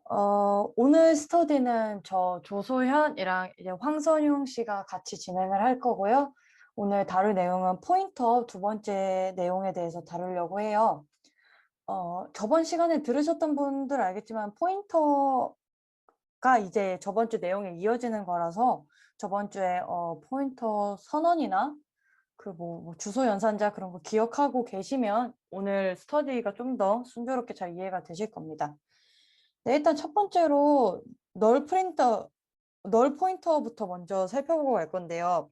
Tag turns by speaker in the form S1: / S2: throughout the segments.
S1: 오늘 스터디는 저 조소현이랑 이제 황선용 씨가 같이 진행을 할 거고요. 오늘 다룰 내용은 포인터 두 번째 내용에 대해서 다루려고 해요. 저번 시간에 들으셨던 분들 알겠지만 포인터가 이제 저번 주 내용에 이어지는 거라서 저번 주에 포인터 선언이나 뭐 주소 연산자 그런 거 기억하고 계시면 오늘 스터디가 좀 더 순조롭게 잘 이해가 되실 겁니다. 네, 일단 첫 번째로 널 프린터, 널 포인터부터 먼저 살펴보고 갈 건데요.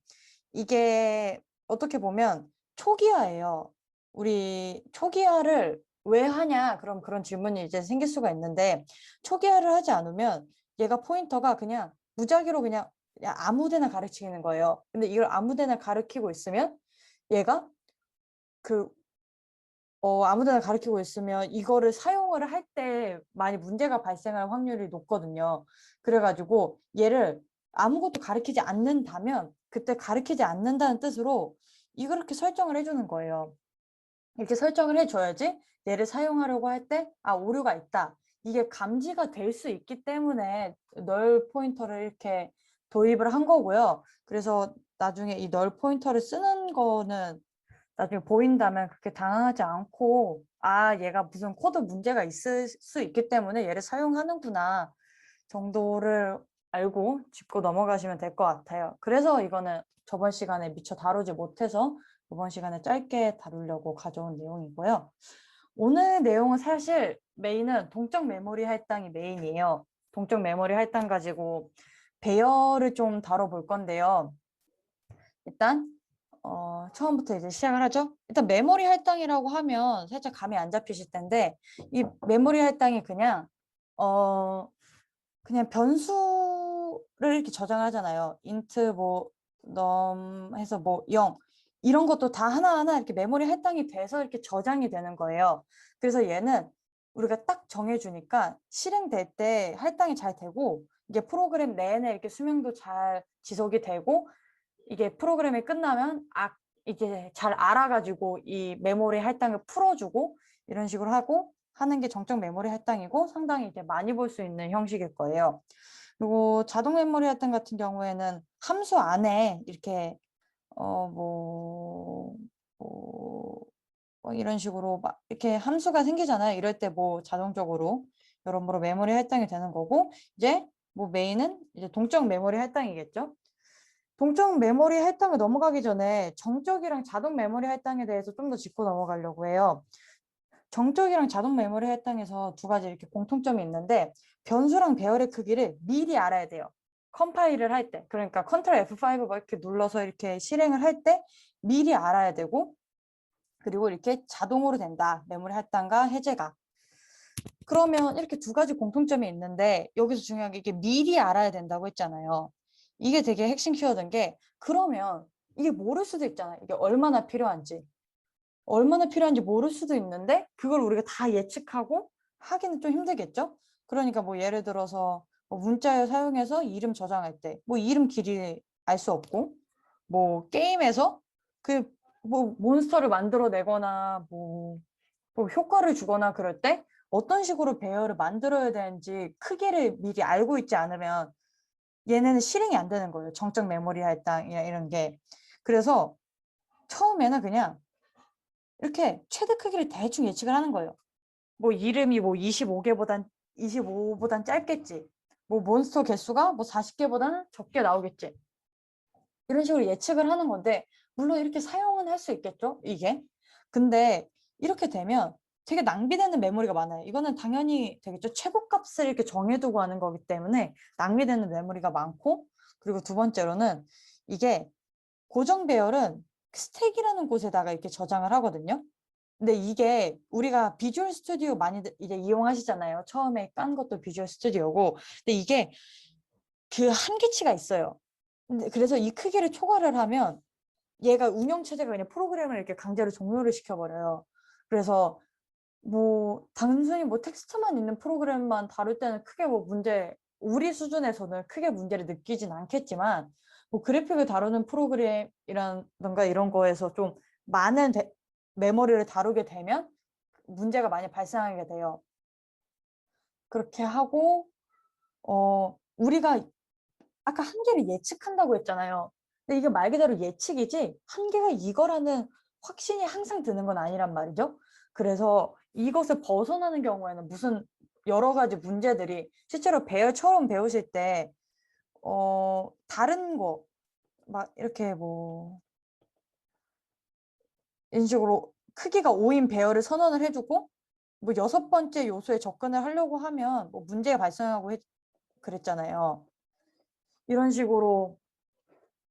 S1: 이게 어떻게 보면 초기화예요. 우리 초기화를 왜 하냐? 그럼 그런 질문이 이제 생길 수가 있는데 초기화를 하지 않으면 얘가 포인터가 그냥 무작위로 그냥 아무 데나 가르치는 거예요. 근데 이걸 아무 데나 가르치고 있으면 얘가 그 아무 데나 가르치고 있으면 이거를 사용을 할 때 많이 문제가 발생할 확률이 높거든요. 그래가지고 얘를 아무것도 가르치지 않는다면 그때 가르치지 않는다는 뜻으로 이렇게 설정을 해주는 거예요. 이렇게 설정을 해줘야지 얘를 사용하려고 할 때 오류가 있다. 이게 감지가 될 수 있기 때문에 널 포인터를 이렇게 도입을 한 거고요. 그래서 나중에 이 널 포인터를 쓰는 거는 나중에 보인다면 그렇게 당황하지 않고 얘가 무슨 코드 문제가 있을 수 있기 때문에 얘를 사용하는구나 정도를 알고 짚고 넘어가시면 될 것 같아요. 그래서 이거는 저번 시간에 미처 다루지 못해서 이번 시간에 짧게 다루려고 가져온 내용이고요. 오늘 내용은 사실 메인은 동적 메모리 할당이 메인이에요. 동적 메모리 할당 가지고 배열을 좀 다뤄볼 건데요. 일단 처음부터 이제 시작을 하죠. 일단 메모리 할당이라고 하면 살짝 감이 안 잡히실 텐데 이 메모리 할당이 그냥 변수를 이렇게 저장하잖아요. int 뭐 num 해서 뭐 0 이런 것도 다 하나하나 이렇게 메모리 할당이 돼서 이렇게 저장이 되는 거예요. 그래서 얘는 우리가 딱 정해주니까 실행될 때 할당이 잘 되고 이게 프로그램 내내 이렇게 수명도 잘 지속이 되고 이게 프로그램이 끝나면 이게 잘 알아가지고 이 메모리 할당을 풀어주고 이런 식으로 하고 하는 게 정적 메모리 할당이고 상당히 이제 많이 볼 수 있는 형식일 거예요. 그리고 자동 메모리 할당 같은 경우에는 함수 안에 이렇게 이런 식으로 막 이렇게 함수가 생기잖아요. 이럴 때 뭐 자동적으로 여러모로 메모리 할당이 되는 거고 이제 뭐 메인은 이제 동적 메모리 할당이겠죠. 동적 메모리 할당을 넘어가기 전에 정적이랑 자동 메모리 할당에 대해서 좀 더 짚고 넘어가려고 해요. 정적이랑 자동 메모리 할당에서 두 가지 이렇게 공통점이 있는데 변수랑 배열의 크기를 미리 알아야 돼요. 컴파일을 할 때, 그러니까 컨트롤 F5 이렇게 눌러서 이렇게 실행을 할 때 미리 알아야 되고 그리고 이렇게 자동으로 된다. 메모리 할당과 해제가. 그러면 이렇게 두 가지 공통점이 있는데 여기서 중요한 게 이게 미리 알아야 된다고 했잖아요. 이게 되게 핵심 키워드인 게 그러면 이게 모를 수도 있잖아요. 이게 얼마나 필요한지. 얼마나 필요한지 모를 수도 있는데 그걸 우리가 다 예측하고 하기는 좀 힘들겠죠? 그러니까 뭐 예를 들어서 뭐 문자열 사용해서 이름 저장할 때 뭐 이름 길이 알 수 없고 뭐 게임에서 그 뭐 몬스터를 만들어내거나 뭐 효과를 주거나 그럴 때 어떤 식으로 배열을 만들어야 되는지 크기를 미리 알고 있지 않으면 얘네는 실행이 안 되는 거예요. 정적 메모리 할당이나 이런 게. 그래서 처음에는 그냥 이렇게 최대 크기를 대충 예측을 하는 거예요. 뭐 이름이 뭐 25보단 짧겠지. 뭐 몬스터 개수가 뭐 40개보다는 적게 나오겠지. 이런 식으로 예측을 하는 건데 물론 이렇게 사용은 할 수 있겠죠, 이게. 근데 이렇게 되면 되게 낭비되는 메모리가 많아요. 이거는 당연히 되겠죠. 최고값을 이렇게 정해두고 하는 거기 때문에 낭비되는 메모리가 많고 그리고 두 번째로는 이게 고정 배열은 스택이라는 곳에다가 이렇게 저장을 하거든요. 근데 이게 우리가 비주얼 스튜디오 많이 이제 이용하시잖아요. 처음에 깐 것도 비주얼 스튜디오고. 근데 이게 그 한계치가 있어요. 근데 그래서 이 크기를 초과를 하면 얘가 운영체제가 그냥 프로그램을 이렇게 강제로 종료를 시켜버려요. 그래서 뭐 단순히 뭐 텍스트만 있는 프로그램만 다룰 때는 크게 뭐 우리 수준에서는 크게 문제를 느끼진 않겠지만 뭐 그래픽을 다루는 프로그램이라던가 이런 거에서 좀 많은 메모리를 다루게 되면 문제가 많이 발생하게 돼요. 그렇게 하고 우리가 아까 한계를 예측한다고 했잖아요. 근데 이게 말 그대로 예측이지 한계가 이거라는 확신이 항상 드는 건 아니란 말이죠. 그래서 이것을 벗어나는 경우에는 무슨 여러 가지 문제들이 실제로 배열처럼 배우실 때 다른 거 막 이렇게 뭐 이런 식으로 크기가 5인 배열을 선언을 해주고 뭐 6번째 요소에 접근을 하려고 하면 뭐 문제가 발생하고 그랬잖아요. 이런 식으로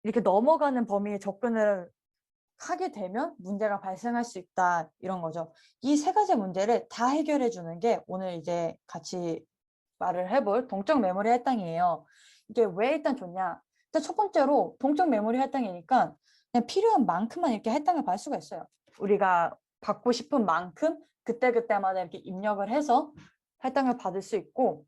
S1: 이렇게 넘어가는 범위에 접근을 하게 되면 문제가 발생할 수 있다 이런 거죠. 이 세 가지 문제를 다 해결해 주는 게 오늘 이제 같이 말을 해볼 동적 메모리 할당이에요. 이게 왜 일단 좋냐? 일단 첫 번째로 동적 메모리 할당이니까 그냥 필요한 만큼만 이렇게 할당을 받을 수가 있어요. 우리가 받고 싶은 만큼 그때그때마다 이렇게 입력을 해서 할당을 받을 수 있고,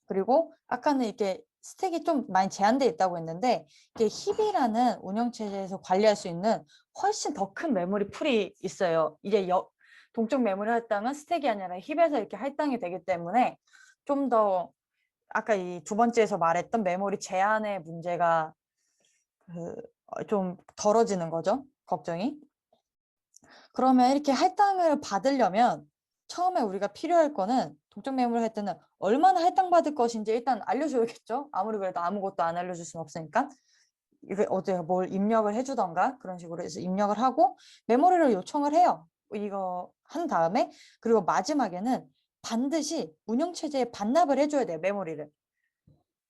S1: 그리고 아까는 이렇게 스택이 좀 많이 제한되어 있다고 했는데 이게 힙이라는 운영체제에서 관리할 수 있는 훨씬 더 큰 메모리 풀이 있어요. 이제 동적 메모리 할당은 스택이 아니라 힙에서 이렇게 할당이 되기 때문에 좀 더 아까 이 두 번째에서 말했던 메모리 제한의 문제가 좀 덜어지는 거죠. 걱정이. 그러면 이렇게 할당을 받으려면 처음에 우리가 필요할 거는 동적 메모리 할 때는 얼마나 할당받을 것인지 일단 알려줘야겠죠. 아무리 그래도 아무것도 안 알려줄 수는 없으니까. 이게 어제 뭘 입력을 해주던가 그런 식으로 해서 입력을 하고 메모리를 요청을 해요. 이거 한 다음에 그리고 마지막에는 반드시 운영체제에 반납을 해줘야 돼요.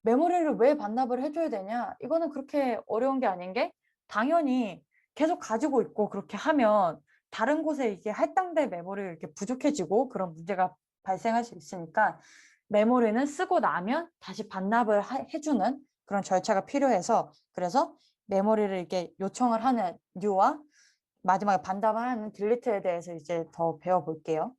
S1: 메모리를 왜 반납을 해줘야 되냐? 이거는 그렇게 어려운 게 아닌 게 당연히 계속 가지고 있고 그렇게 하면 다른 곳에 이게 할당된 메모리가 이렇게 부족해지고 그런 문제가 발생할 수 있으니까 메모리는 쓰고 나면 다시 반납을 해주는 그런 절차가 필요해서 그래서 메모리를 이렇게 요청을 하는 뉴와 마지막에 반납을 하는 딜리트에 대해서 이제 더 배워볼게요.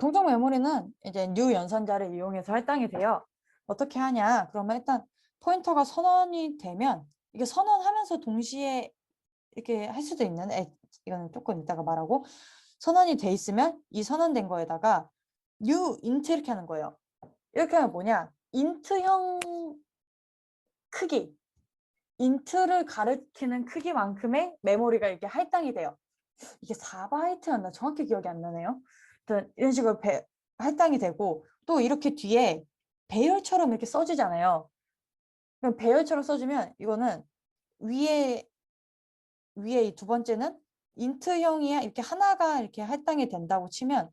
S1: 동적 메모리는 이제 뉴 연산자를 이용해서 할당이 돼요. 어떻게 하냐? 그러면 일단 포인터가 선언이 되면 이게 선언하면서 동시에 이렇게 할 수도 있는 이거는 조금 이따가 말하고 선언이 돼 있으면 이 선언된 거에다가 new int 이렇게 하는 거예요. 이렇게 하면 뭐냐? int형 크기, int를 가리키는 크기만큼의 메모리가 이렇게 할당이 돼요. 이게 4바이트였나 정확히 기억이 안 나네요. 이런 식으로 할당이 되고 또 이렇게 뒤에 배열처럼 이렇게 써지잖아요. 그럼 배열처럼 써지면 이거는 위에 이 두 번째는 인트형이야 이렇게 하나가 이렇게 할당이 된다고 치면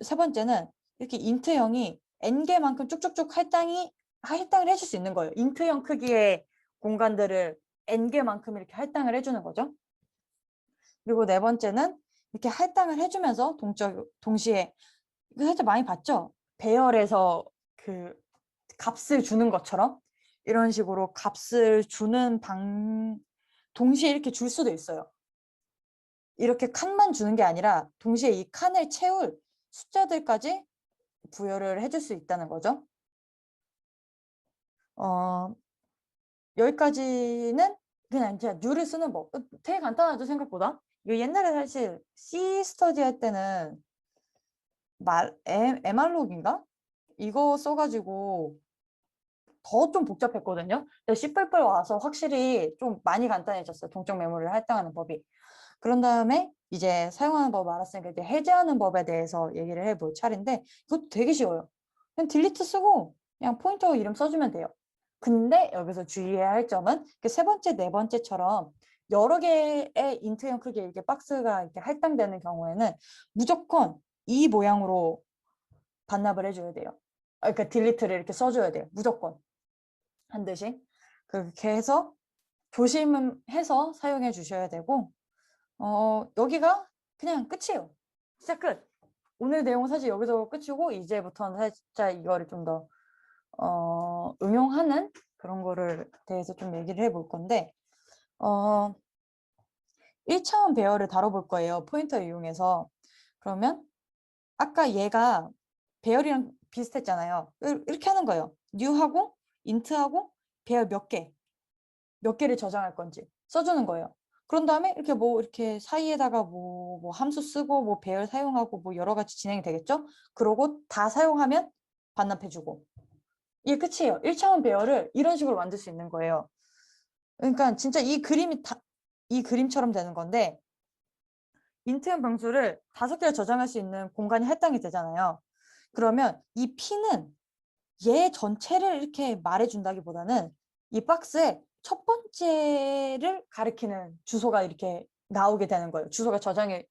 S1: 세 번째는 이렇게 인트형이 n개만큼 쭉쭉쭉 할당을 해줄 수 있는 거예요. 인트형 크기의 공간들을 n개만큼 이렇게 할당을 해주는 거죠. 그리고 네 번째는 이렇게 할당을 해주면서 동시에 이거 살짝 많이 봤죠? 배열에서 그 값을 주는 것처럼 이런 식으로 값을 주는 동시에 이렇게 줄 수도 있어요. 이렇게 칸만 주는 게 아니라 동시에 이 칸을 채울 숫자들까지 부여를 해줄 수 있다는 거죠. 여기까지는 그냥 제가 뉴를 쓰는 법. 되게 간단하죠, 생각보다. 이거 옛날에 사실 C 스터디 할 때는 MR록인가? 이거 써가지고 더 좀 복잡했거든요. 근데 C++ 와서 확실히 좀 많이 간단해졌어요. 동적 메모리를 할당하는 법이. 그런 다음에 이제 사용하는 법 알았으니까 이제 해제하는 법에 대해서 얘기를 해볼 차례인데 이것도 되게 쉬워요. 그냥 딜리트 쓰고 그냥 포인터 이름 써주면 돼요. 근데 여기서 주의해야 할 점은 세 번째, 네 번째처럼 여러 개의 인트형 크기에 이렇게 박스가 이렇게 할당되는 경우에는 무조건 이 모양으로 반납을 해줘야 돼요. 그러니까 딜리트를 이렇게 써줘야 돼요. 무조건. 반드시. 그렇게 해서 조심해서 사용해 주셔야 되고 여기가 그냥 끝이에요. 진짜 끝. 오늘 내용은 사실 여기서 끝이고 이제부터는 살짝 이거를 좀 더 응용하는 그런 거를 대해서 좀 얘기를 해볼 건데 1차원 배열을 다뤄볼 거예요. 포인터 이용해서. 그러면 아까 얘가 배열이랑 비슷했잖아요. 이렇게 하는 거예요. new하고 int하고 배열 몇 개를 저장할 건지 써주는 거예요. 그런 다음에 이렇게 뭐 이렇게 사이에다가 뭐 함수 쓰고 뭐 배열 사용하고 뭐 여러 가지 진행이 되겠죠? 그러고 다 사용하면 반납해주고. 이게 끝이에요. 1차원 배열을 이런 식으로 만들 수 있는 거예요. 그러니까 진짜 이 그림이 이 그림처럼 되는 건데 인트M 방수를 5개를 저장할 수 있는 공간이 할당이 되잖아요. 그러면 이 P는 얘 전체를 이렇게 말해준다기보다는 이 박스에 첫 번째를 가리키는 주소가 이렇게 나오게 되는 거예요. 주소가 저장이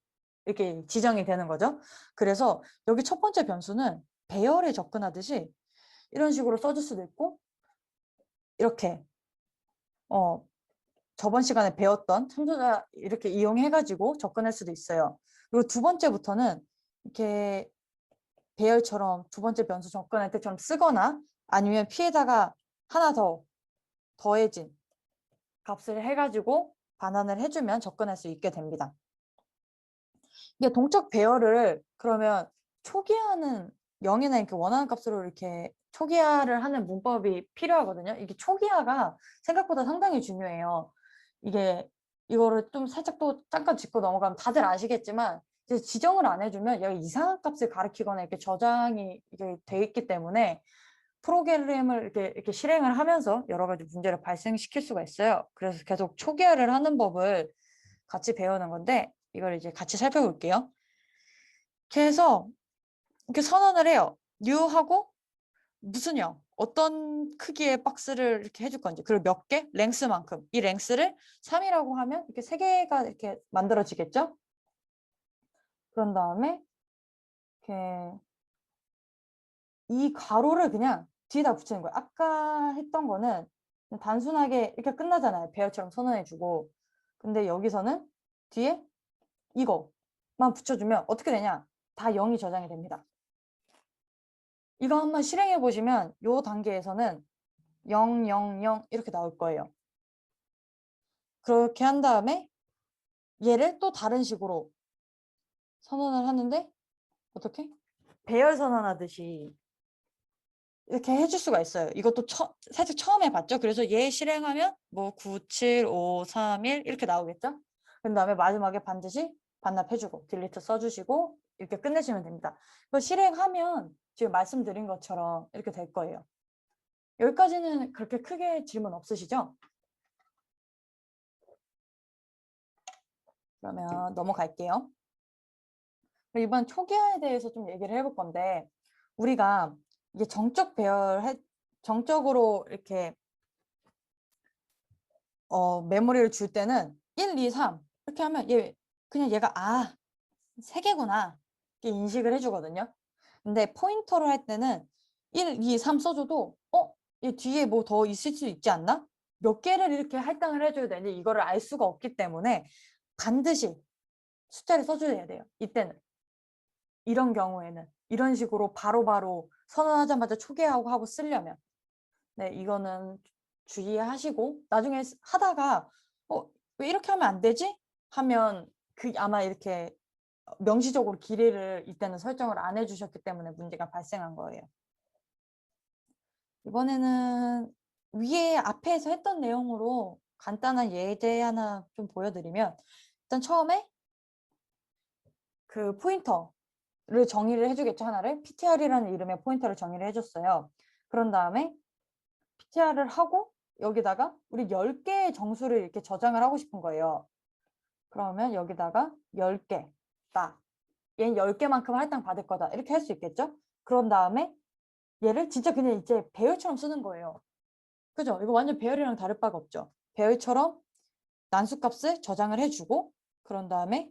S1: 이렇게 지정이 되는 거죠. 그래서 여기 첫 번째 변수는 배열에 접근하듯이 이런 식으로 써줄 수도 있고 이렇게 저번 시간에 배웠던 참조자 이렇게 이용해가지고 접근할 수도 있어요. 그리고 두 번째부터는 이렇게 배열처럼 두 번째 변수 접근할 때처럼 쓰거나 아니면 P에다가 하나 더 더해진 값을 해가지고 반환을 해주면 접근할 수 있게 됩니다. 이게 동적 배열을 그러면 초기화는 0이나 이렇게 원하는 값으로 이렇게 초기화를 하는 문법이 필요하거든요. 이게 초기화가 생각보다 상당히 중요해요. 이거를 좀 살짝 또 잠깐 짚고 넘어가면 다들 아시겠지만 이제 지정을 안 해주면 여기 이상한 값을 가리키거나 이렇게 저장이 이게 돼 있기 때문에 프로그램을 이렇게 실행을 하면서 여러 가지 문제를 발생시킬 수가 있어요. 그래서 계속 초기화를 하는 법을 같이 배우는 건데 이걸 이제 같이 살펴볼게요. 그래서 이렇게 선언을 해요. new하고 무슨요? 어떤 크기의 박스를 이렇게 해줄 건지 그리고 몇 개? 랭스만큼. 이 랭스를 3이라고 하면 이렇게 3개가 이렇게 만들어지겠죠? 그런 다음에 이렇게 이 가로를 그냥 뒤에다 붙이는 거예요. 아까 했던 거는 단순하게 이렇게 끝나잖아요. 배열처럼 선언해주고. 근데 여기서는 뒤에 이거만 붙여주면 어떻게 되냐? 다 0이 저장이 됩니다. 이거 한번 실행해 보시면 이 단계에서는 0, 0, 0 이렇게 나올 거예요. 그렇게 한 다음에 얘를 또 다른 식으로 선언을 하는데 어떻게? 배열 선언하듯이 이렇게 해줄 수가 있어요. 이것도 살짝 처음 해봤죠. 그래서 얘 실행하면 뭐 9, 7, 5, 3, 1 이렇게 나오겠죠. 그 다음에 마지막에 반드시 반납해주고 딜리트 써주시고 이렇게 끝내시면 됩니다. 이거 실행하면 지금 말씀드린 것처럼 이렇게 될 거예요. 여기까지는 그렇게 크게 질문 없으시죠? 그러면 넘어갈게요. 이번 초기화에 대해서 좀 얘기를 해볼 건데 우리가 이게 정적으로 이렇게 메모리를 줄 때는 1, 2, 3 이렇게 하면 그냥 얘가 3개구나 이렇게 인식을 해주거든요. 근데 포인터로 할 때는 1, 2, 3 써줘도 얘 뒤에 뭐 더 있을 수 있지 않나? 몇 개를 이렇게 할당을 해줘야 되는데 이거를 알 수가 없기 때문에 반드시 숫자를 써줘야 돼요. 이때는. 이런 경우에는 이런 식으로 바로바로 선언하자마자 초기화하고 하고 쓰려면 네, 이거는 주의하시고 나중에 하다가 왜 이렇게 하면 안 되지? 하면 아마 이렇게 명시적으로 길이를 이때는 설정을 안 해주셨기 때문에 문제가 발생한 거예요. 이번에는 위에 앞에서 했던 내용으로 간단한 예제 하나 좀 보여드리면 일단 처음에 그 포인터를 정의를 해주겠죠. 하나를 ptr이라는 이름의 포인터를 정의를 해줬어요. 그런 다음에 ptr을 하고 여기다가 우리 10개의 정수를 이렇게 저장을 하고 싶은 거예요. 그러면 여기다가 10개 딱 얘는 10개만큼 할당 받을 거다 이렇게 할 수 있겠죠. 그런 다음에 얘를 진짜 그냥 이제 배열처럼 쓰는 거예요. 그죠? 이거 완전 배열이랑 다를 바가 없죠. 배열처럼 난수값을 저장을 해주고 그런 다음에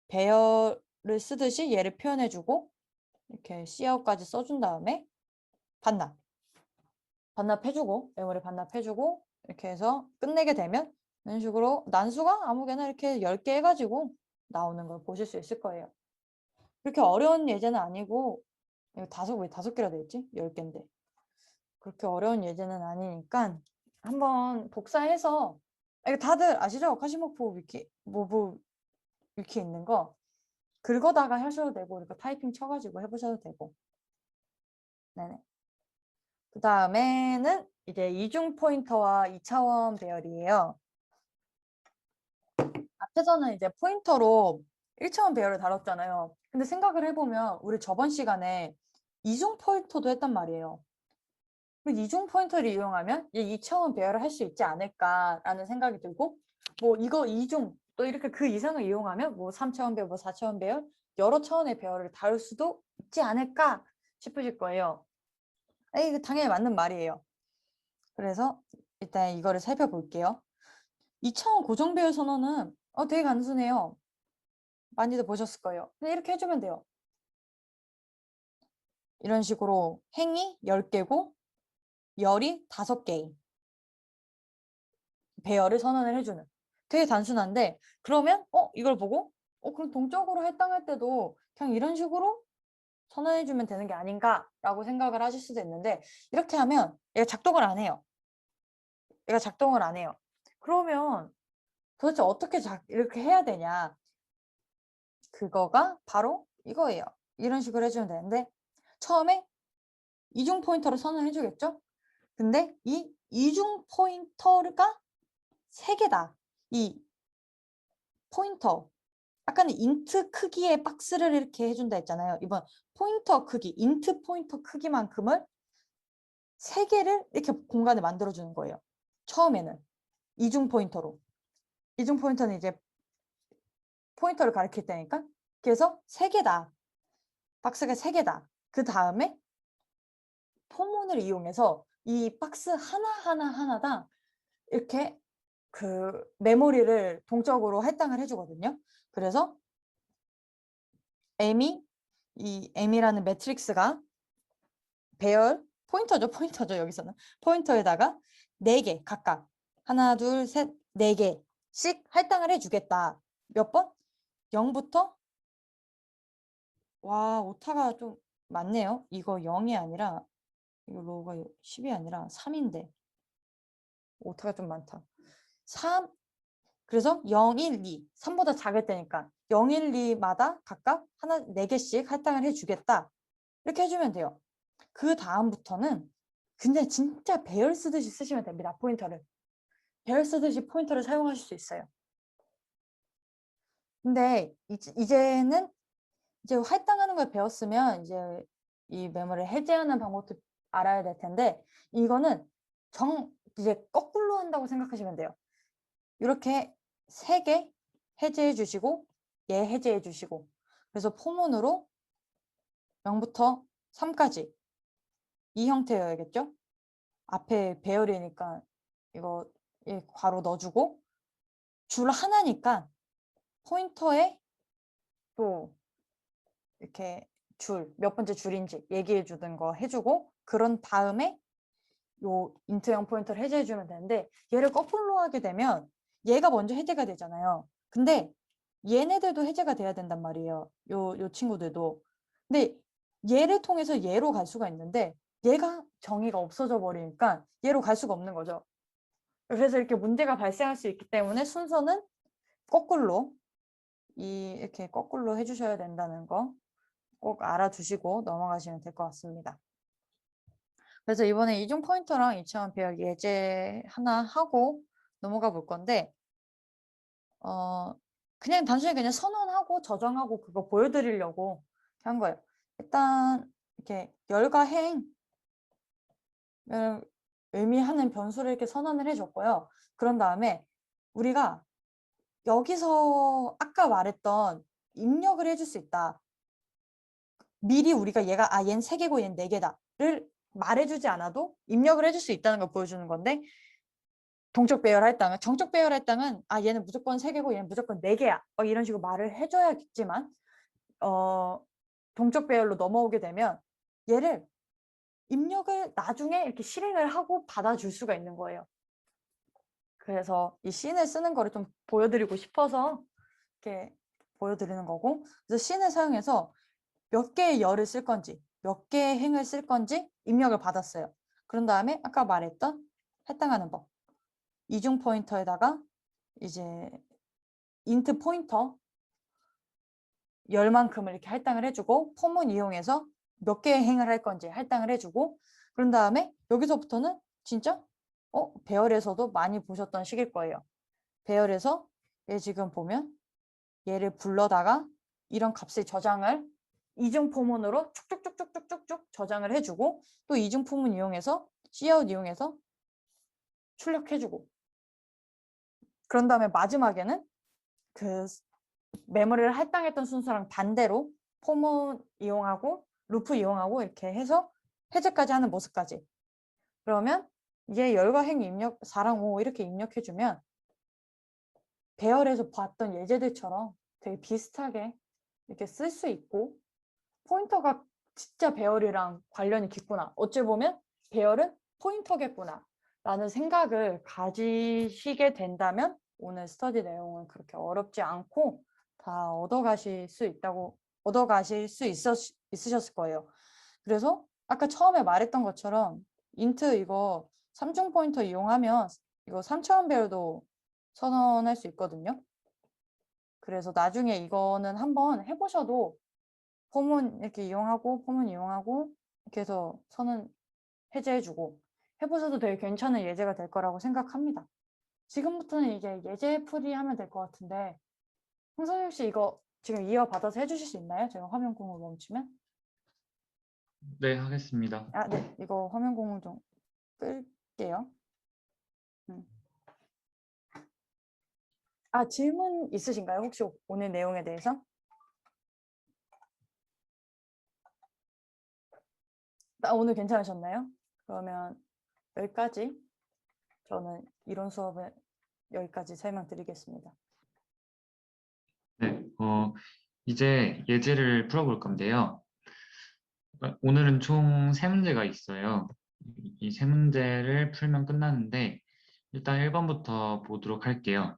S1: 배열을 쓰듯이 얘를 표현해주고 이렇게 cout까지 써준 다음에 반납해주고 메모리 반납해주고 이렇게 해서 끝내게 되면 이런 식으로 난수가 아무개나 이렇게 10개 해가지고 나오는 걸 보실 수 있을 거예요. 그렇게 어려운 예제는 아니고 이거 왜 5개라 돼 있지? 10개인데 그렇게 어려운 예제는 아니니까 한번 복사해서 이거 다들 아시죠? 카시모프 모브 위키 있는 거 긁어다가 하셔도 되고 이렇게 타이핑 쳐가지고 해보셔도 되고 네네. 그 다음에는 이제 이중 포인터와 2차원 배열이에요. 앞에서는 이제 포인터로 1차원 배열을 다뤘잖아요. 근데 생각을 해보면 우리 저번 시간에 이중 포인터도 했단 말이에요. 이중 포인터를 이용하면 2차원 배열을 할 수 있지 않을까라는 생각이 들고, 뭐 이거 이중 또 이렇게 그 이상을 이용하면 뭐 3차원 배열, 뭐 4차원 배열, 여러 차원의 배열을 다룰 수도 있지 않을까 싶으실 거예요. 이거 당연히 맞는 말이에요. 그래서 일단 이거를 살펴볼게요. 2차원 고정 배열 선언은 되게 단순해요. 많이들 보셨을 거예요. 그냥 이렇게 해주면 돼요. 이런 식으로 행이 10개고 열이 5개인 배열을 선언을 해주는, 되게 단순한데, 그러면 이걸 보고 그럼 동적으로 해당할 때도 그냥 이런 식으로 선언해주면 되는 게 아닌가라고 생각을 하실 수도 있는데, 이렇게 하면 얘가 작동을 안 해요. 얘가 작동을 안 해요. 그러면 도대체 어떻게 이렇게 해야 되냐, 그거가 바로 이거예요. 이런 식으로 해주면 되는데, 처음에 이중 포인터를 선언해주겠죠. 근데 이 이중 포인터가 3개다. 이 포인터, 아까는 인트 크기의 박스를 이렇게 해준다 했잖아요. 이번 포인터 크기, 인트 포인터 크기만큼을 3개를 이렇게 공간에 만들어주는 거예요. 처음에는 이중 포인터로. 이중 포인터는 이제 포인터를 가리킬 때니까. 그래서 3개다. 박스가 3개다. 그 다음에 포문을 이용해서 이 박스 하나하나당 이렇게 그 메모리를 동적으로 할당을 해주거든요. 그래서 이 M이라는 매트릭스가 배열, 포인터죠. 여기서는. 포인터에다가 4개 각각. 하나, 둘, 셋, 4개씩 할당을 해주겠다. 몇 번? 0부터, 와, 오타가 좀 많네요. 이거 0이 아니라, 이거 로우가 10이 아니라 3인데. 오타가 좀 많다. 3, 그래서 0, 1, 2, 3보다 작을 때니까 0, 1, 2마다 각각 4개씩 할당을 해주겠다. 이렇게 해주면 돼요. 그 다음부터는 그냥 진짜 배열 쓰듯이 쓰시면 됩니다. 포인터를. 배열 쓰듯이 포인터를 사용하실 수 있어요. 근데 이제는 이제 할당하는 걸 배웠으면 이제 이 메모를 해제하는 방법도 알아야 될 텐데, 이거는 이제 거꾸로 한다고 생각하시면 돼요. 이렇게 3개 해제해 주시고, 얘 해제해 주시고, 그래서 포문으로 0부터 3까지 이 형태여야겠죠? 앞에 배열이니까 이거 괄호 넣어주고, 줄 하나니까 포인터에 또 이렇게 몇 번째 줄인지 얘기해 주는 거 해주고, 그런 다음에 요 인트형 포인터를 해제해 주면 되는데, 얘를 거꾸로 하게 되면 얘가 먼저 해제가 되잖아요. 근데 얘네들도 해제가 돼야 된단 말이에요. 요 친구들도. 근데 얘를 통해서 얘로 갈 수가 있는데, 얘가 정의가 없어져 버리니까 얘로 갈 수가 없는 거죠. 그래서 이렇게 문제가 발생할 수 있기 때문에 순서는 거꾸로, 이렇게 거꾸로 해주셔야 된다는 거 꼭 알아두시고 넘어가시면 될 것 같습니다. 그래서 이번에 이중 포인터랑 2차원 배열 예제 하나 하고 넘어가 볼 건데, 그냥 단순히 그냥 선언하고 저장하고 그거 보여드리려고 한 거예요. 일단 이렇게 열과 행을 의미하는 변수를 이렇게 선언을 해줬고요. 그런 다음에 우리가 여기서 아까 말했던 입력을 해줄 수 있다. 미리 우리가 얘는 3개고 얘는 4개다를 말해주지 않아도 입력을 해줄 수 있다는 걸 보여주는 건데, 동적 배열 할당은, 정적 배열 할당은 얘는 무조건 3개고 얘는 무조건 4개야 이런 식으로 말을 해줘야겠지만, 동적 배열로 넘어오게 되면 얘를 입력을 나중에 이렇게 실행을 하고 받아줄 수가 있는 거예요. 그래서 이 씬을 쓰는 거를 좀 보여드리고 싶어서 이렇게 보여드리는 거고, 그래서 씬을 사용해서 몇 개의 열을 쓸 건지, 몇 개의 행을 쓸 건지 입력을 받았어요. 그런 다음에 아까 말했던 할당하는 법. 이중 포인터에다가 이제 인트 포인터 열만큼을 이렇게 할당을 해주고, 포문 이용해서 몇 개의 행을 할 건지 할당을 해주고, 그런 다음에 여기서부터는 진짜 배열에서도 많이 보셨던 식일 거예요. 배열에서 얘 지금 보면 얘를 불러다가 이런 값을 저장을 이중 포문으로 쭉쭉쭉쭉쭉쭉 저장을 해주고 또 이중 포문 이용해서 cout 이용해서 출력해주고 그런 다음에 마지막에는 그 메모리를 할당했던 순서랑 반대로 포문 이용하고 루프 이용하고 이렇게 해서 해제까지 하는 모습까지. 그러면 얘 열과 행 입력 4랑 5 이렇게 입력해주면 배열에서 봤던 예제들처럼 되게 비슷하게 이렇게 쓸 수 있고 포인터가 진짜 배열이랑 관련이 깊구나. 어찌 보면 배열은 포인터겠구나 라는 생각을 가지시게 된다면 오늘 스터디 내용은 그렇게 어렵지 않고 다 얻어가실 수 있으셨을 거예요. 그래서 아까 처음에 말했던 것처럼 인트 이거 3중 포인터 이용하면 이거 3차원 배열도 선언할 수 있거든요. 그래서 나중에 이거는 한번 해보셔도 포문 이렇게 이용하고 포문 이용하고 이렇게 해서 선언 해제해주고 해보셔도 되게 괜찮은 예제가 될 거라고 생각합니다. 지금부터는 이제 예제 풀이하면 될 것 같은데 홍선영 씨 이거 지금 이어받아서 해주실 수 있나요? 제가 화면 공유 멈추면?
S2: 네, 하겠습니다.
S1: 아, 네. 이거 화면 공유 좀 끌게요. 아, 질문 있으신가요? 혹시 오늘 내용에 대해서? 오늘 괜찮으셨나요? 그러면 여기까지 저는 이론 수업을 여기까지 설명드리겠습니다.
S2: 네, 이제 예제를 풀어볼 건데요. 오늘은 총 3문제가 있어요. 이 3문제를 풀면 끝나는데 일단 1번부터 보도록 할게요.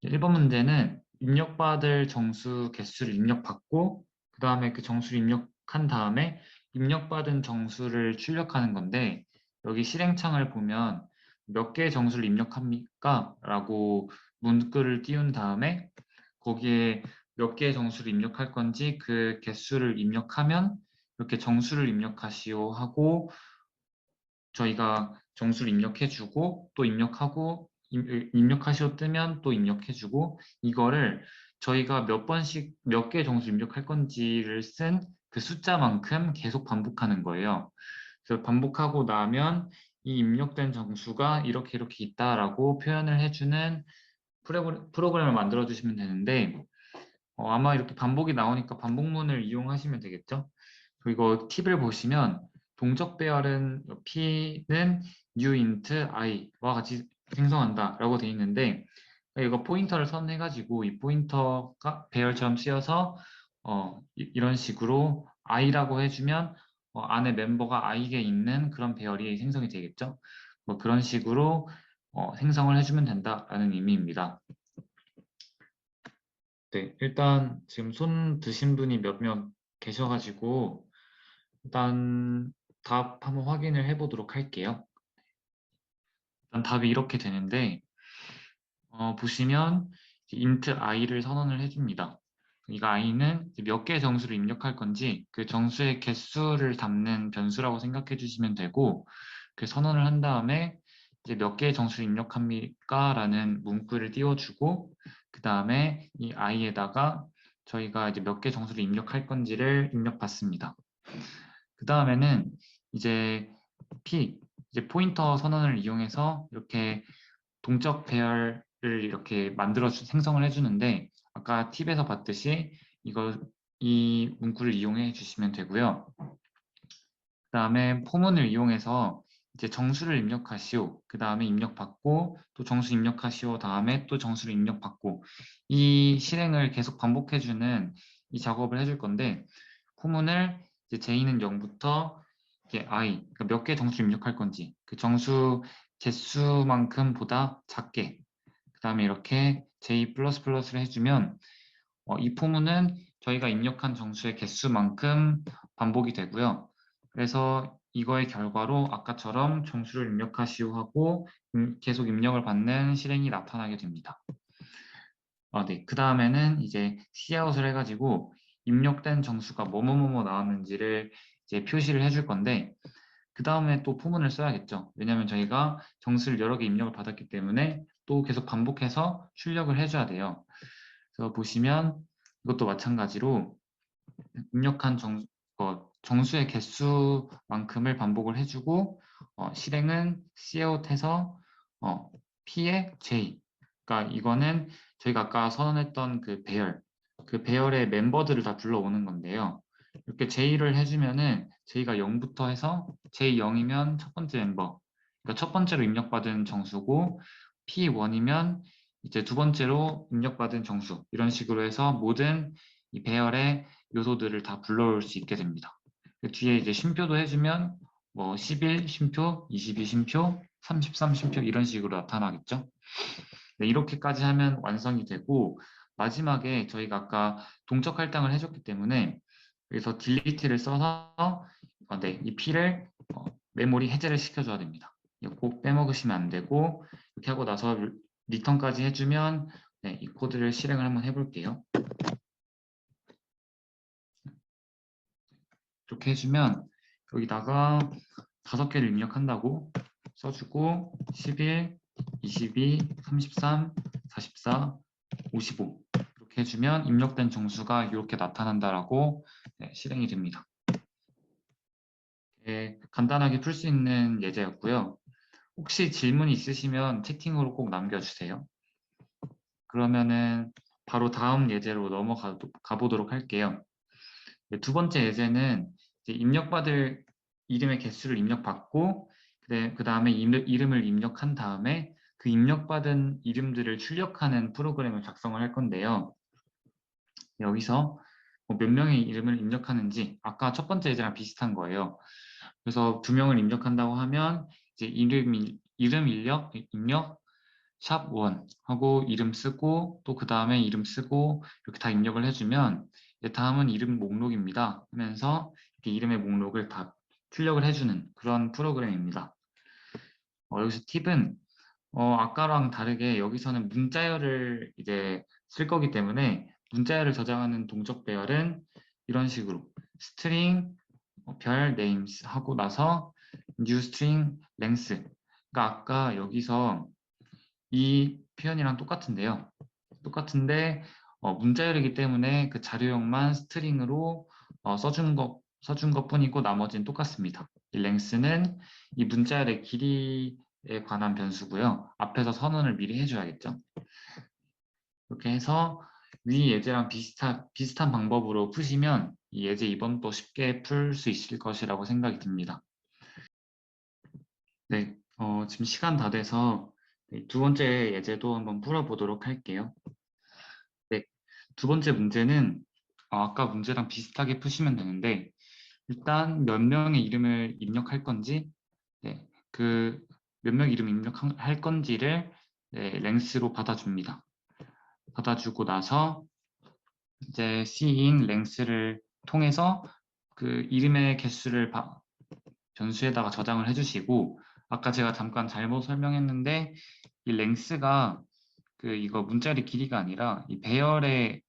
S2: 1번 문제는 입력받을 정수 개수를 입력받고 그 다음에 그 정수를 입력한 다음에 입력받은 정수를 출력하는 건데 여기 실행창을 보면 몇 개의 정수를 입력합니까? 라고 문구를 띄운 다음에 거기에 몇 개의 정수를 입력할 건지 그 개수를 입력하면 이렇게 정수를 입력하시오 하고 저희가 정수를 입력해주고 또 입력하고 입력하시오 뜨면 또 입력해주고 이거를 저희가 몇 번씩 몇 개의 정수 입력할 건지를 쓴 그 숫자만큼 계속 반복하는 거예요. 그래서 반복하고 나면 이 입력된 정수가 이렇게 이렇게 있다라고 표현을 해주는 프로그램을 만들어 주시면 되는데 아마 이렇게 반복이 나오니까 반복문을 이용하시면 되겠죠? 그리고 팁을 보시면 동적 배열은 p는 new int i와 같이 생성한다 라고 되어 있는데 이거 포인터를 선해가지고 이 포인터가 배열처럼 쓰여서 이런 식으로 i라고 해주면 안에 멤버가 i게 있는 그런 배열이 생성이 되겠죠? 뭐 그런 식으로 생성을 해주면 된다라는 의미입니다. 네, 일단 지금 손 드신 분이 몇 명 계셔가지고 일단 답 한번 확인을 해보도록 할게요. 일단 답이 이렇게 되는데 보시면 int i를 선언을 해줍니다. 이 i는 몇 개의 정수를 입력할 건지 그 정수의 개수를 담는 변수라고 생각해 주시면 되고 그 선언을 한 다음에 이제 몇 개의 정수를 입력합니까? 라는 문구를 띄워주고 그 다음에 이 i에다가 저희가 이제 몇 개 정수를 입력할 건지를 입력받습니다. 그 다음에는 이제 이제 포인터 선언을 이용해서 이렇게 동적 배열을 이렇게 생성을 해주는데 아까 팁에서 봤듯이 이 문구를 이용해 주시면 되고요. 그 다음에 포문을 이용해서 이제 정수를 입력하시오. 그 다음에 입력받고 또 정수 입력하시오. 다음에 또 정수를 입력받고 이 실행을 계속 반복해주는 이 작업을 해줄 건데 포문을 이제 j는 0부터 이게 i 그러니까 몇 개 정수 입력할 건지 그 정수 개수만큼보다 작게 그 다음에 이렇게 j++를 해주면 이 포문은 저희가 입력한 정수의 개수만큼 반복이 되고요. 그래서 이거의 결과로 아까처럼 정수를 입력하시오 하고 계속 입력을 받는 실행이 나타나게 됩니다. 네. 그 다음에는 이제 cout을 해가지고 입력된 정수가 뭐뭐뭐뭐 나왔는지를 이제 표시를 해줄 건데 그 다음에 또 포문을 써야겠죠. 왜냐하면 저희가 정수를 여러 개 입력을 받았기 때문에 또 계속 반복해서 출력을 해줘야 돼요. 그래서 보시면 이것도 마찬가지로 입력한 정수의 개수만큼을 반복을 해주고 실행은 cout해서 p의 j. 그러니까 이거는 저희가 아까 선언했던 그 배열의 멤버들을 다 불러오는 건데요. 이렇게 j를 해주면은 j가 0부터 해서 j0이면 첫 번째 멤버, 그러니까 첫 번째로 입력받은 정수고 p1이면 이제 두 번째로 입력받은 정수, 이런 식으로 해서 모든 이 배열의 요소들을 다 불러올 수 있게 됩니다. 그 뒤에 이제 쉼표도 해주면 뭐 11 쉼표, 22 쉼표, 33 쉼표 이런 식으로 나타나겠죠. 네, 이렇게까지 하면 완성이 되고 마지막에 저희가 아까 동적 할당을 해줬기 때문에 여기서 딜리트를 써서 네, 이 P를 메모리 해제를 시켜줘야 됩니다. 이거 꼭 빼먹으시면 안 되고 이렇게 하고 나서 리턴까지 해주면 네, 이 코드를 실행을 한번 해볼게요. 이렇게 해주면 여기다가 5개를 입력한다고 써주고 11, 22, 33, 44, 55 이렇게 해주면 입력된 정수가 이렇게 나타난다라고 네, 실행이 됩니다. 네, 간단하게 풀 수 있는 예제였고요. 혹시 질문 있으시면 채팅으로 꼭 남겨주세요. 그러면은 바로 다음 예제로 넘어가 보도록 할게요. 네, 두 번째 예제는 이제 입력받을 이름의 개수를 입력받고 그 다음에 이름을 입력한 다음에 그 입력받은 이름들을 출력하는 프로그램을 작성을 할 건데요. 여기서 뭐몇 명의 이름을 입력하는지 아까 첫 번째 예제랑 비슷한 거예요. 그래서 2명을 입력한다고 하면 이제 이름 입력 샵1 하고 이름 쓰고 또 그 다음에 이름 쓰고 이렇게 다 입력을 해주면 이제 다음은 이름 목록입니다 하면서 이렇게 이름의 목록을 다 출력을 해주는 그런 프로그램입니다. 여기서 팁은 아까랑 다르게 여기서는 문자열을 이제 쓸 거기 때문에 문자열을 저장하는 동적 배열은 이런 식으로 string 별 names 하고 나서 new string length. 그러니까 아까 여기서 이 표현이랑 똑같은데요. 똑같은데 문자열이기 때문에 그 자료형만 스트링으로 써준 것뿐이고 나머지는 똑같습니다. 이 length는 이 문자열의 길이에 관한 변수고요. 앞에서 선언을 미리 해줘야겠죠. 이렇게 해서 위 예제랑 비슷한 방법으로 푸시면 이 예제 2번도 쉽게 풀 수 있을 것이라고 생각이 듭니다. 네, 지금 시간 다 돼서 두 번째 예제도 한번 풀어보도록 할게요. 네, 두 번째 문제는 아까 문제랑 비슷하게 푸시면 되는데 일단 몇 명의 이름을 입력할 건지 네, 그 몇 명 이름 입력할 건지를 네, 랭스로 받아줍니다. 받아주고 나서 이제 c인 랭스를 통해서 그 이름의 개수를 변수에다가 저장을 해주시고 아까 제가 잠깐 잘못 설명했는데 이 랭스가 이거 문자의 길이가 아니라 이 배열의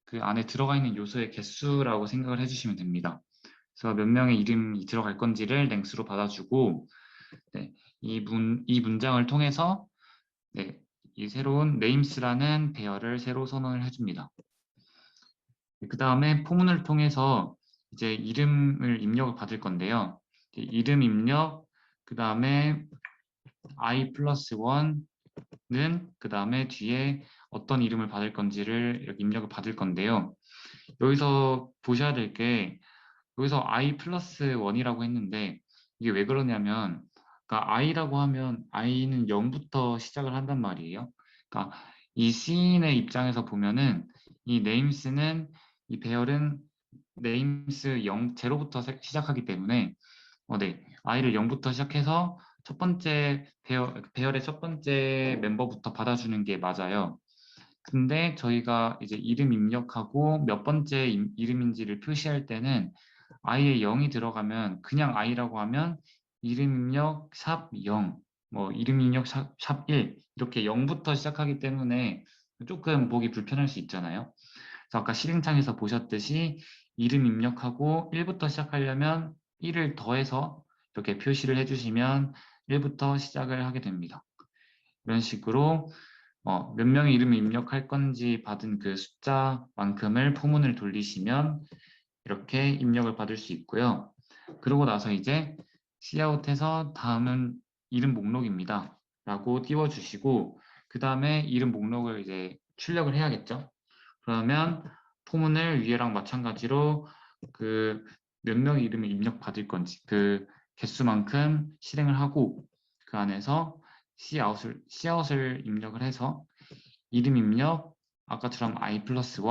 S2: 그 안에 들어가 있는 요소의 개수라고 생각을 해주시면 됩니다. 그래서 몇 명의 이름이 들어갈 건지를 랭스로 받아주고 네, 이 문장을 통해서 네, 이 새로운 names라는 배열을 새로 선언을 해줍니다. 그 다음에 포문을 통해서 이제 이름을 입력을 받을 건데요. 이름 입력, 그 다음에 i 플러스 1는 그 다음에 뒤에 어떤 이름을 받을 건지를 이렇게 입력을 받을 건데요. 여기서 보셔야 될 게 여기서 i 플러스 1이라고 했는데 이게 왜 그러냐면 그러니까 i라고 하면 i는 0부터 시작을 한단 말이에요. 그러니까 이 시인의 입장에서 보면은 이 names는 이 배열은 names 0, 0부터 시작하기 때문에 네, i를 0부터 시작해서 첫 번째 배열의 첫 번째 멤버부터 받아주는 게 맞아요. 근데 저희가 이제 이름 입력하고 몇 번째 이름인지를 표시할 때는 i에 0이 들어가면 그냥 i라고 하면 이름 입력 샵 0, 뭐 이름 입력 샵 1 이렇게 0부터 시작하기 때문에 조금 보기 불편할 수 있잖아요. 그래서 아까 실행창에서 보셨듯이 이름 입력하고 1부터 시작하려면 1을 더해서 이렇게 표시를 해주시면 1부터 시작을 하게 됩니다. 이런 식으로 몇 명의 이름을 입력할 건지 받은 그 숫자만큼을 포문을 돌리시면 이렇게 입력을 받을 수 있고요. 그러고 나서 이제 Cout에서 다음은 이름 목록입니다 라고 띄워주시고 그 다음에 이름 목록을 이제 출력을 해야겠죠. 그러면 포문을 위에랑 마찬가지로 그 몇 명의 이름을 입력받을 건지 그 개수만큼 실행을 하고 그 안에서 Cout을 입력을 해서 이름 입력 아까처럼 I 플러스 1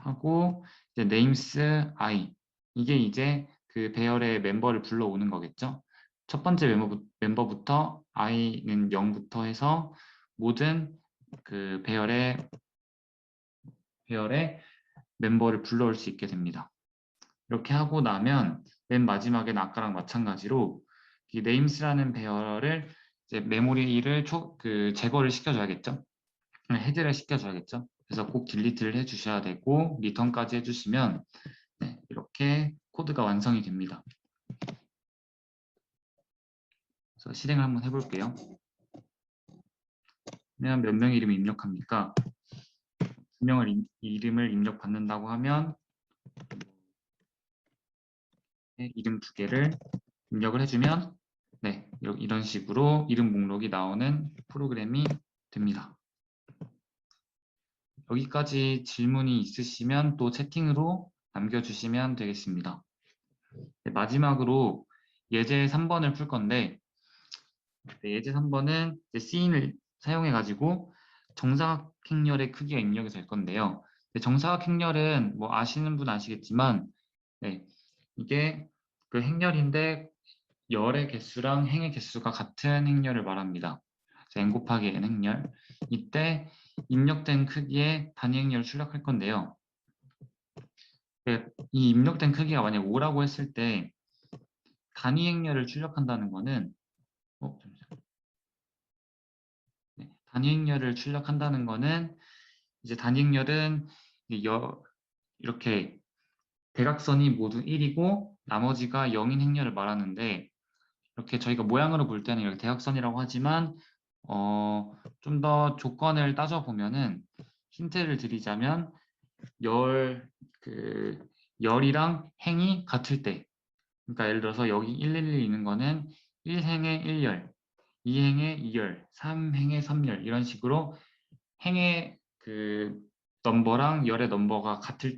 S2: 하고 이제 names I 이게 이제 그 배열의 멤버를 불러오는 거겠죠. 첫 번째 멤버부터 I는 0부터 해서 모든 그 배열의 멤버를 불러올 수 있게 됩니다. 이렇게 하고 나면 맨 마지막엔 아까랑 마찬가지로 이 names라는 배열을 이제 메모리를 제거를 시켜줘야겠죠. 헤드를 시켜줘야겠죠. 그래서 꼭 딜리트를 해주셔야 되고 리턴까지 해주시면 네, 이렇게 코드가 완성이 됩니다. 그래서 실행을 한번 해볼게요. 그러면 몇 명의 이름을 입력합니까? 두 명을 이름을 입력받는다고 하면 이름 두 개를 입력을 해주면 네, 이런 식으로 이름 목록이 나오는 프로그램이 됩니다. 여기까지 질문이 있으시면 또 채팅으로 남겨주시면 되겠습니다. 네, 마지막으로 예제 3번을 풀 건데 네, 예제 3번은 C인을 사용해가지고 정사각행렬의 크기가 입력이 될 건데요. 정사각행렬은 뭐 아시는 분 아시겠지만 네, 이게 그 행렬인데 열의 개수랑 행의 개수가 같은 행렬을 말합니다. n 곱하기 n 행렬. 이때 입력된 크기의 단위 행렬을 출력할 건데요. 이 입력된 크기가 만약 5라고 했을 때 단위 행렬을 출력한다는 거는 네, 단위 행렬을 출력한다는 거는 이제 단위 행렬은 이렇게 대각선이 모두 1이고 나머지가 0인 행렬을 말하는데 이렇게 저희가 모양으로 볼 때는 이렇게 대각선이라고 하지만 좀 더 조건을 따져보면은 힌트를 드리자면 열이랑 행이 같을 때 그러니까 예를 들어서 여기 111 있는 거는 1행의 1열, 2행의 2열, 3행의 3열 이런 식으로 행의 그 넘버랑 열의 넘버가 같을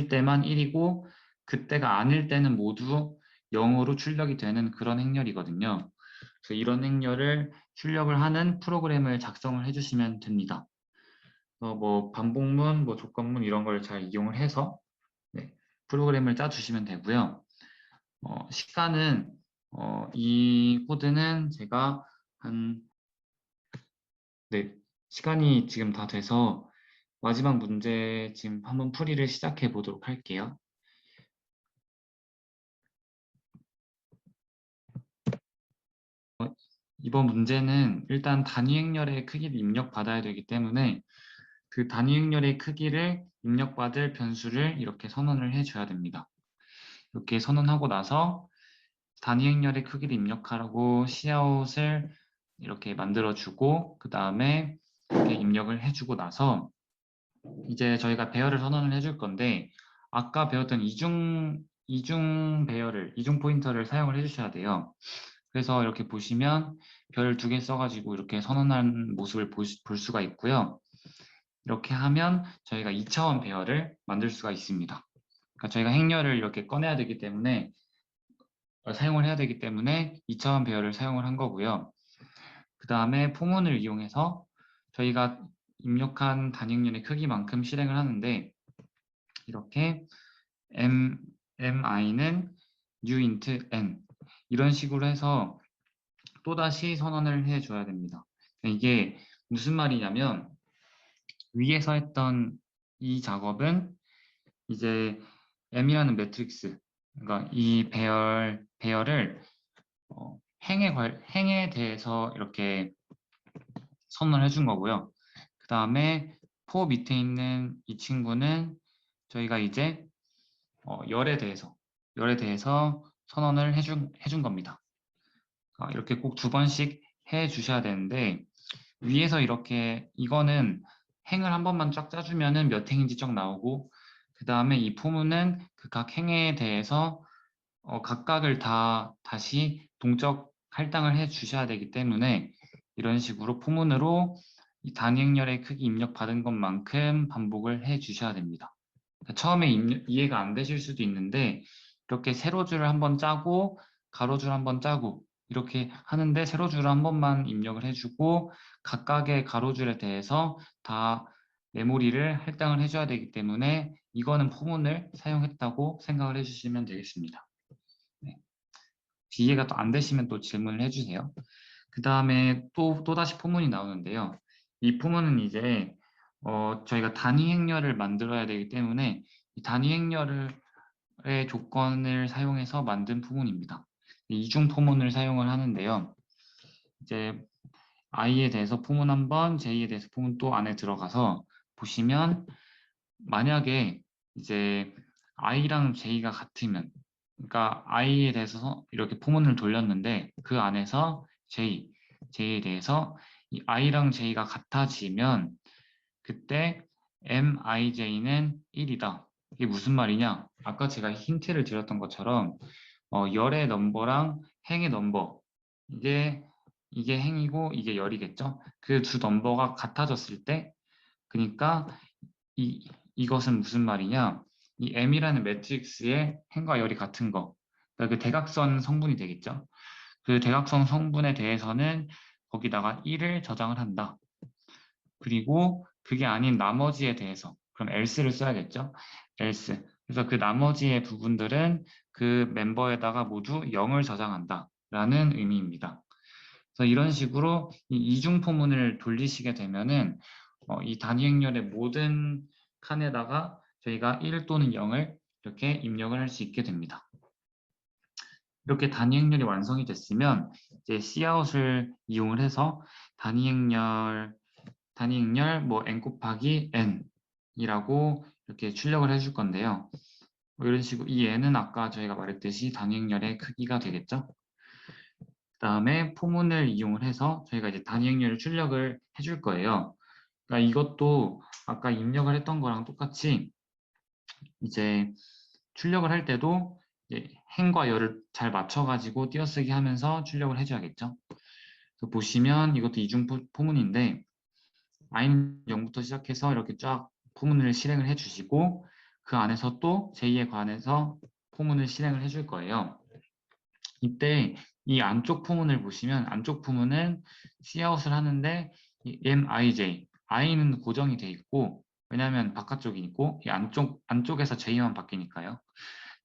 S2: 때만 1이고 그때가 아닐 때는 모두 0으로 출력이 되는 그런 행렬이거든요. 그래서 이런 행렬을 출력을 하는 프로그램을 작성을 해주시면 됩니다. 뭐 반복문, 뭐 조건문 이런 걸 잘 이용을 해서 네, 프로그램을 짜주시면 되고요. 시간은 이 코드는 제가 네, 시간이 지금 다 돼서 마지막 문제 지금 한번 풀이를 시작해 보도록 할게요. 이번 문제는 일단 단위 행렬의 크기를 입력받아야 되기 때문에 그 단위 행렬의 크기를 입력받을 변수를 이렇게 선언을 해줘야 됩니다. 이렇게 선언하고 나서 단위 행렬의 크기를 입력하라고 cout을 이렇게 만들어주고 그 다음에 이렇게 입력을 해주고 나서 이제 저희가 배열을 선언을 해줄 건데 아까 배웠던 이중 배열을 이중 포인터를 사용을 해주셔야 돼요. 그래서 이렇게 보시면 별 2개 써가지고 이렇게 선언한 모습을 볼 수가 있고요. 이렇게 하면 저희가 2차원 배열을 만들 수가 있습니다. 그러니까 저희가 행렬을 이렇게 꺼내야 되기 때문에 사용을 해야 되기 때문에 2차원 배열을 사용을 한 거고요. 그 다음에 포문을 이용해서 저희가 입력한 단위행렬의 크기만큼 실행을 하는데 이렇게 mi는 new int n 이런 식으로 해서 또다시 선언을 해줘야 됩니다. 이게 무슨 말이냐면 위에서 했던 이 작업은 이제 m이라는 매트릭스 그러니까 이 배열을 행에 대해서 이렇게 선언을 해준 거고요. 그 다음에 포 밑에 있는 이 친구는 저희가 이제 열에 대해서 선언을 해준 겁니다. 이렇게 꼭 2번씩 해 주셔야 되는데 위에서 이렇게 이거는 행을 한 번만 쫙 짜주면은 몇 행인지 쫙 나오고 그 다음에 이 포문은 그 각 행에 대해서 각각을 다 다시 동적 할당을 해 주셔야 되기 때문에 이런 식으로 포문으로 이 단위 행렬의 크기 입력받은 것만큼 반복을 해 주셔야 됩니다. 처음에 이해가 안 되실 수도 있는데 이렇게 세로줄을 한번 짜고 가로줄 한번 짜고 이렇게 하는데 세로줄을 한 번만 입력을 해주고 각각의 가로줄에 대해서 다 메모리를 할당을 해줘야 되기 때문에 이거는 포문을 사용했다고 생각을 해주시면 되겠습니다. 네. 이해가 또 안 되시면 또 질문을 해주세요. 그 다음에 또다시 포문이 나오는데요. 이 포문은 이제 저희가 단위 행렬을 만들어야 되기 때문에 이 단위 행렬의 조건을 사용해서 만든 포문입니다. 이중 포문을 사용을 하는데요. 이제 i에 대해서 포문 한 번, j에 대해서 포문 또 안에 들어가서 보시면 만약에 이제 i랑 j가 같으면 그러니까 i에 대해서 이렇게 포문을 돌렸는데 그 안에서 j에 대해서 이 i랑 j가 같아지면 그때 mij는 1이다. 이게 무슨 말이냐? 아까 제가 힌트를 드렸던 것처럼 열의 넘버랑 행의 넘버 이게 행이고 이게 열이겠죠? 그 두 넘버가 같아졌을 때 그러니까 이것은 무슨 말이냐? 이 M이라는 매트릭스의 행과 열이 같은 거. 그러니까 그 대각선 성분이 되겠죠? 그 대각선 성분에 대해서는 거기다가 1을 저장을 한다. 그리고 그게 아닌 나머지에 대해서 그럼 else를 써야겠죠? else. 그래서 그 나머지의 부분들은 그 멤버에다가 모두 0을 저장한다. 라는 의미입니다. 그래서 이런 식으로 이 이중 포문을 돌리시게 되면은 이 단위 행렬의 모든 칸에다가 저희가 1 또는 0을 이렇게 입력을 할 수 있게 됩니다. 이렇게 단위 행렬이 완성이 됐으면 이제 cout을 이용을 해서 단위 행렬 뭐 n 곱하기 n이라고 이렇게 출력을 해줄 건데요. 이런 식으로 이 n은 아까 저희가 말했듯이 단위 행렬의 크기가 되겠죠. 그 다음에 포문을 이용을 해서 저희가 이제 단위 행렬을 출력을 해줄 거예요. 그러니까 이것도 아까 입력을 했던 거랑 똑같이 이제 출력을 할 때도 이제 행과 열을 잘 맞춰가지고 띄어쓰기 하면서 출력을 해줘야겠죠. 그래서 보시면 이것도 이중 포문인데 i는 0부터 시작해서 이렇게 쫙 포문을 실행을 해주시고 그 안에서 또 제2에 관해서 포문을 실행을 해줄 거예요. 이때 이 안쪽 포문을 보시면 안쪽 포문은 cout을 하는데 이 mij, i는 고정이 돼 있고 왜냐하면 바깥쪽이 있고 이 안쪽에서 j만 바뀌니까요.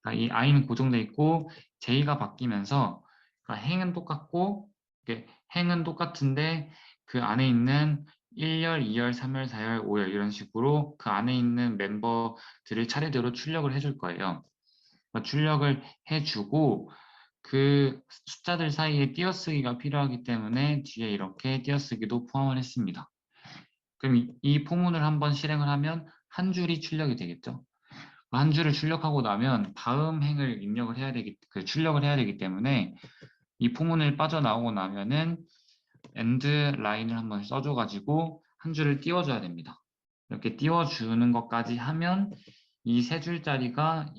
S2: 그러니까 이 i는 고정돼 있고 j가 바뀌면서 그러니까 행은 똑같고 행은 똑같은데 그 안에 있는 1열, 2열, 3열, 4열, 5열 이런 식으로 그 안에 있는 멤버들을 차례대로 출력을 해줄 거예요. 그러니까 출력을 해주고 그 숫자들 사이에 띄어쓰기가 필요하기 때문에 뒤에 이렇게 띄어쓰기도 포함을 했습니다. 그럼 이 포문을 한번 실행을 하면 한 줄이 출력이 되겠죠. 한 줄을 출력하고 나면 다음 행을 입력을 해야 출력을 해야 되기 때문에 이 포문을 빠져나오고 나면은 end 라인을 한번 써줘가지고 한 줄을 띄워줘야 됩니다. 이렇게 띄워주는 것까지 하면 이 세 줄짜리가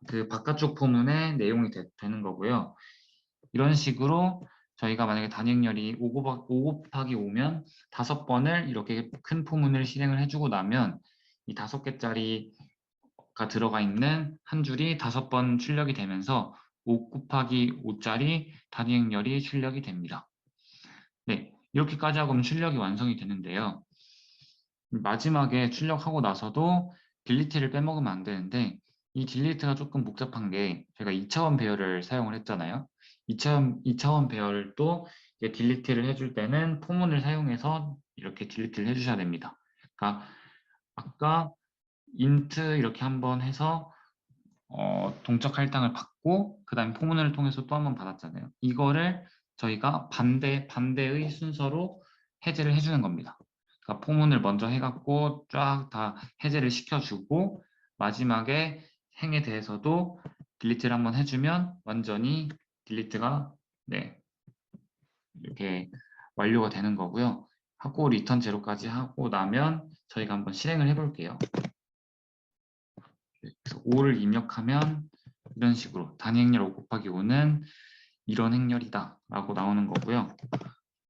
S2: 그 바깥쪽 포문의 내용이 되는 거고요. 이런 식으로 저희가 만약에 단행열이 5 곱하기 5면 5번을 이렇게 큰 포문을 실행을 해주고 나면 이 5개짜리가 들어가 있는 한 줄이 5번 출력이 되면서 5 곱하기 5짜리 단위행렬이 출력이 됩니다. 네, 이렇게까지 하면 출력이 완성이 되는데요. 마지막에 출력하고 나서도 딜리트를 빼먹으면 안 되는데 이 딜리트가 조금 복잡한 게 제가 2차원 배열을 사용을 했잖아요. 2차원 배열을 또 딜리트를 해줄 때는 포문을 사용해서 이렇게 딜리트를 해주셔야 됩니다. 그러니까 아까 int 이렇게 한번 해서 동적 할당을 받고 그 다음에 포문을 통해서 또 한 번 받았잖아요. 이거를 저희가 반대의 순서로 해제를 해주는 겁니다. 그러니까 포문을 먼저 해갖고 쫙 다 해제를 시켜주고 마지막에 행에 대해서도 딜리트를 한번 해주면 완전히 딜리트가 네, 이렇게 완료가 되는 거고요. 하고 리턴 제로까지 하고 나면 저희가 한번 실행을 해볼게요. 그래서 5를 입력하면 이런 식으로 단위 행렬 5 곱하기 5는 이런 행렬이다 라고 나오는 거고요.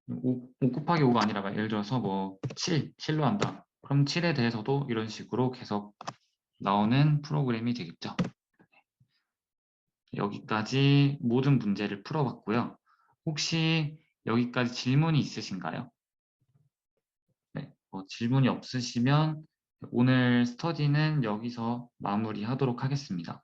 S2: 5 곱하기 5가 아니라 예를 들어서 뭐 7로 한다. 그럼 7에 대해서도 이런 식으로 계속 나오는 프로그램이 되겠죠. 여기까지 모든 문제를 풀어봤고요. 혹시 여기까지 질문이 있으신가요? 네, 질문이 없으시면 오늘 스터디는 여기서 마무리하도록 하겠습니다.